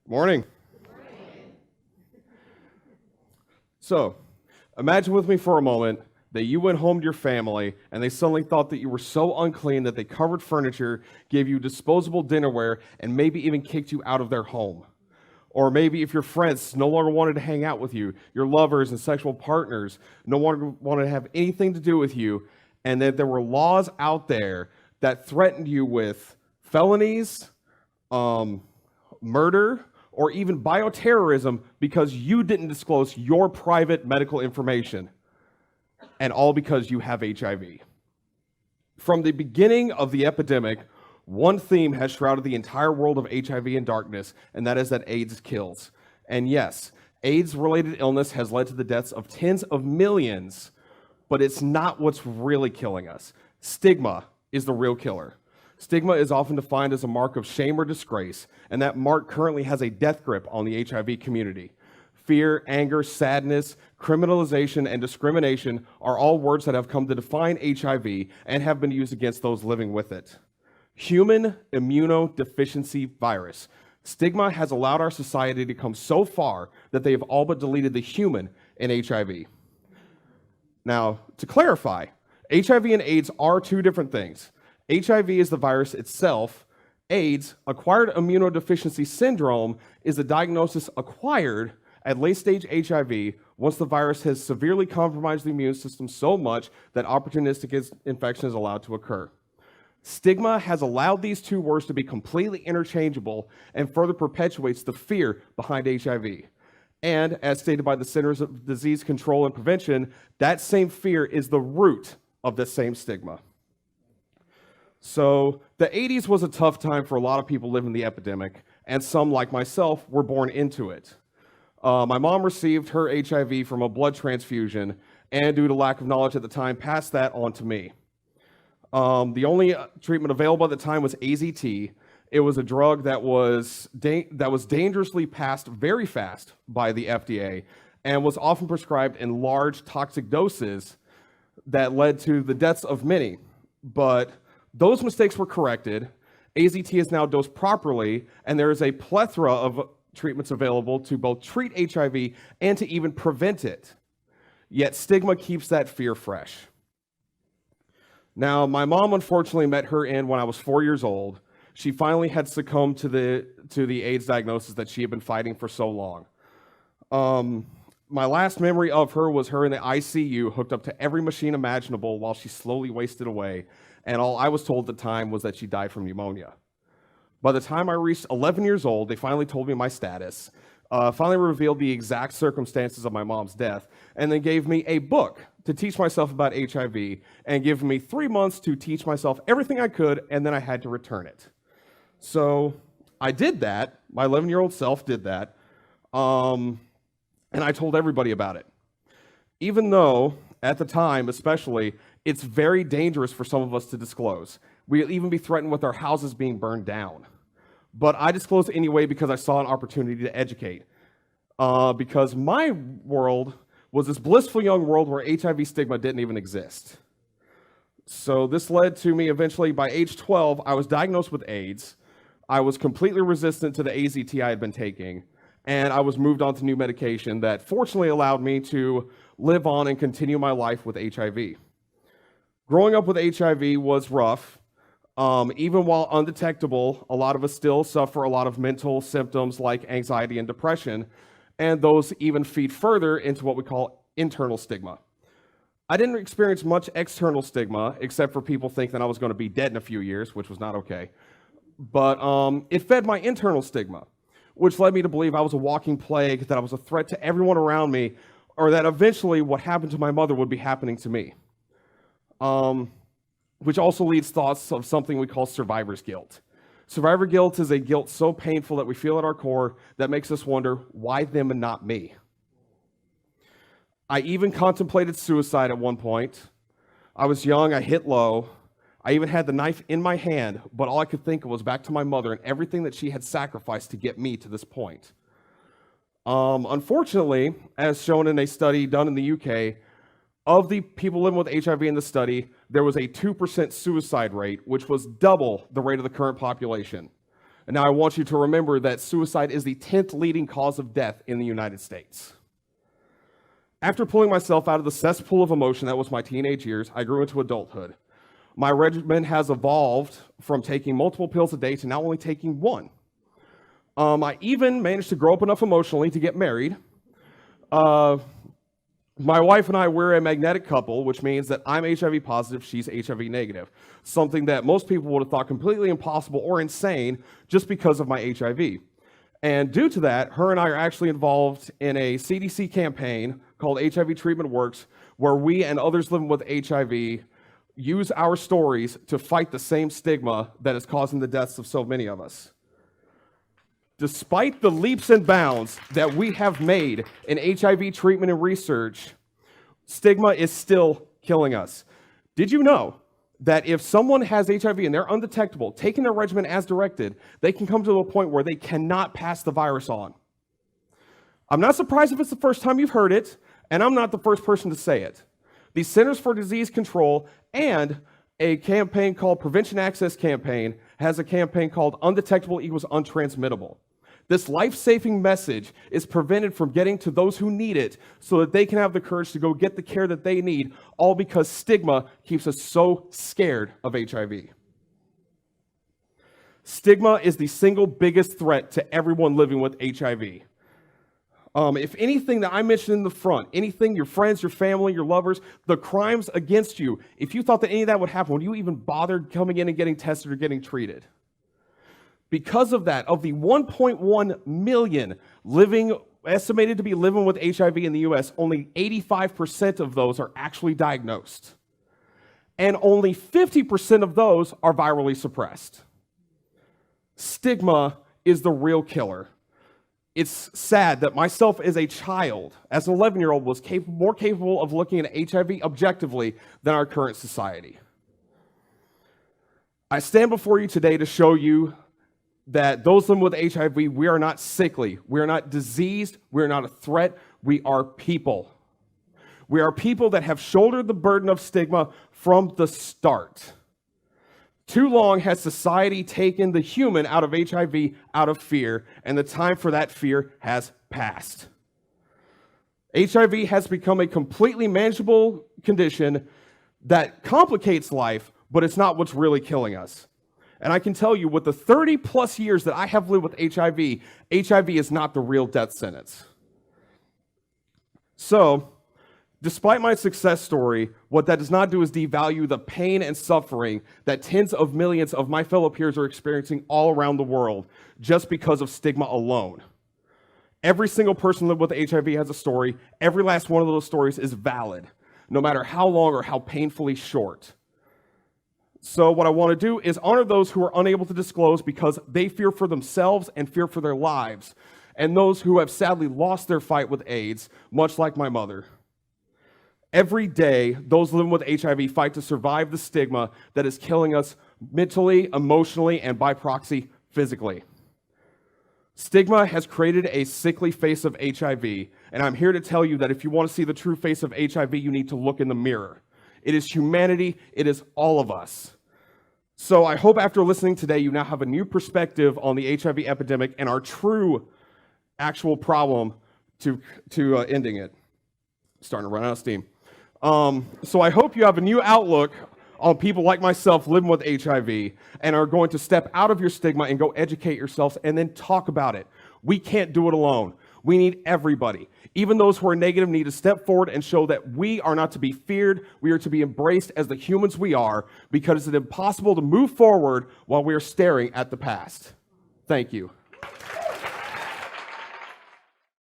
Morning. So, imagine with me for a moment that you went home to your family and they suddenly thought that you were so unclean that they covered furniture, gave you disposable dinnerware, and maybe even kicked you out of their home. Or maybe if your friends no longer wanted to hang out with you, your lovers and sexual partners no longer wanted to have anything to do with you, and that there were laws out there that threatened you with felonies, murder, or even bioterrorism because you didn't disclose your private medical information, and all because you have HIV. From the beginning of the epidemic, one theme has shrouded the entire world of HIV in darkness, and that is that AIDS kills. And yes, AIDS-related illness has led to the deaths of tens of millions, but it's not what's really killing us. Stigma is the real killer. Stigma is often defined as a mark of shame or disgrace, and that mark currently has a death grip on the HIV community. Fear, anger, sadness, criminalization, and discrimination are all words that have come to define HIV and have been used against those living with it. Human immunodeficiency virus. Stigma has allowed our society to come so far that they have all but deleted the human in HIV. Now, to clarify, HIV and AIDS are two different things. HIV is the virus itself. AIDS, acquired immunodeficiency syndrome, is a diagnosis acquired at late-stage HIV once the virus has severely compromised the immune system so much that opportunistic infection is allowed to occur. Stigma has allowed these two words to be completely interchangeable and further perpetuates the fear behind HIV. And as stated by the Centers of Disease Control and Prevention, that same fear is the root of the same stigma. So the 80s was a tough time for a lot of people living the epidemic, and some, like myself, were born into it. My mom received her HIV from a blood transfusion, and due to lack of knowledge at the time, passed that on to me. The only treatment available at the time was AZT. It was a drug that was dangerously passed very fast by the FDA and was often prescribed in large toxic doses that led to the deaths of many. But those mistakes were corrected. AZT is now dosed properly, and there is a plethora of treatments available to both treat HIV and to even prevent it. Yet stigma keeps that fear fresh. Now, my mom unfortunately met her end when I was 4 years old. She finally had succumbed to the AIDS diagnosis that she had been fighting for so long. My last memory of her was her in the ICU, hooked up to every machine imaginable while she slowly wasted away, and all I was told at the time was that she died from pneumonia. By the time I reached 11 years old, they finally told me my status, finally revealed the exact circumstances of my mom's death, and then gave me a book to teach myself about HIV, and give me 3 months to teach myself everything I could, and then I had to return it. So I did that. My 11-year-old self did that, and I told everybody about it. Even though, at the time especially, it's very dangerous for some of us to disclose. We'll even be threatened with our houses being burned down. But I disclosed anyway because I saw an opportunity to educate. Because my world was this blissful young world where HIV stigma didn't even exist. So this led to me eventually, by age 12, I was diagnosed with AIDS. I was completely resistant to the AZT I had been taking, and I was moved on to new medication that fortunately allowed me to live on and continue my life with HIV. Growing up with HIV was rough. Even while undetectable, a lot of us still suffer a lot of mental symptoms like anxiety and depression, and those even feed further into what we call internal stigma. I didn't experience much external stigma, except for people thinking that I was going to be dead in a few years, which was not okay. But it fed my internal stigma, which led me to believe I was a walking plague, that I was a threat to everyone around me, or that eventually what happened to my mother would be happening to me. Which also leads thoughts of something we call survivor's guilt. Survivor guilt is a guilt so painful that we feel at our core that makes us wonder, why them and not me? I even contemplated suicide at one point. I was young, I hit low. I even had the knife in my hand, but all I could think of was back to my mother and everything that she had sacrificed to get me to this point. Unfortunately, as shown in a study done in the UK, of the people living with HIV in the study, there was a 2% suicide rate, which was double the rate of the current population. And now I want you to remember that suicide is the 10th leading cause of death in the United States. After pulling myself out of the cesspool of emotion that was my teenage years, I grew into adulthood. My regimen has evolved from taking multiple pills a day to now only taking one. I even managed to grow up enough emotionally to get married. My wife and I, we're a magnetic couple, which means that I'm HIV positive, she's HIV negative. Something that most people would have thought completely impossible or insane just because of my HIV. And due to that, her and I are actually involved in a CDC campaign called HIV Treatment Works, where we and others living with HIV use our stories to fight the same stigma that is causing the deaths of so many of us. Despite the leaps and bounds that we have made in HIV treatment and research, stigma is still killing us. Did you know that if someone has HIV and they're undetectable, taking their regimen as directed, they can come to a point where they cannot pass the virus on? I'm not surprised if it's the first time you've heard it, and I'm not the first person to say it. The Centers for Disease Control and a campaign called Prevention Access Campaign has a campaign called Undetectable Equals Untransmittable. This life-saving message is prevented from getting to those who need it so that they can have the courage to go get the care that they need, all because stigma keeps us so scared of HIV. Stigma is the single biggest threat to everyone living with HIV. If anything that I mentioned in the front, anything, your friends, your family, your lovers, the crimes against you, if you thought that any of that would happen, would you even bother coming in and getting tested or getting treated? Because of that, of the 1.1 million estimated to be living with HIV in the US, only 85% of those are actually diagnosed. And only 50% of those are virally suppressed. Stigma is the real killer. It's sad that myself as a child, as an 11-year-old, was more capable of looking at HIV objectively than our current society. I stand before you today to show you that those living with HIV, we are not sickly, we are not diseased, we are not a threat, we are people. We are people that have shouldered the burden of stigma from the start. Too long has society taken the human out of HIV out of fear, and the time for that fear has passed. HIV has become a completely manageable condition that complicates life, but it's not what's really killing us. And I can tell you, with the 30 plus years that I have lived with HIV, HIV is not the real death sentence. So, despite my success story, what that does not do is devalue the pain and suffering that tens of millions of my fellow peers are experiencing all around the world just because of stigma alone. Every single person living with HIV has a story. Every last one of those stories is valid, no matter how long or how painfully short. So what I want to do is honor those who are unable to disclose because they fear for themselves and fear for their lives, and those who have sadly lost their fight with AIDS, much like my mother. Every day, those living with HIV fight to survive the stigma that is killing us mentally, emotionally, and by proxy, physically. Stigma has created a sickly face of HIV, and I'm here to tell you that if you want to see the true face of HIV, you need to look in the mirror. It is humanity. It is all of us. So I hope after listening today, you now have a new perspective on the HIV epidemic and our true, actual problem to ending it. Starting to run out of steam. So I hope you have a new outlook on people like myself living with HIV and are going to step out of your stigma and go educate yourselves and then talk about it. We can't do it alone. We need everybody. Even those who are negative need to step forward and show that we are not to be feared. We are to be embraced as the humans we are, because it's impossible to move forward while we are staring at the past. Thank you.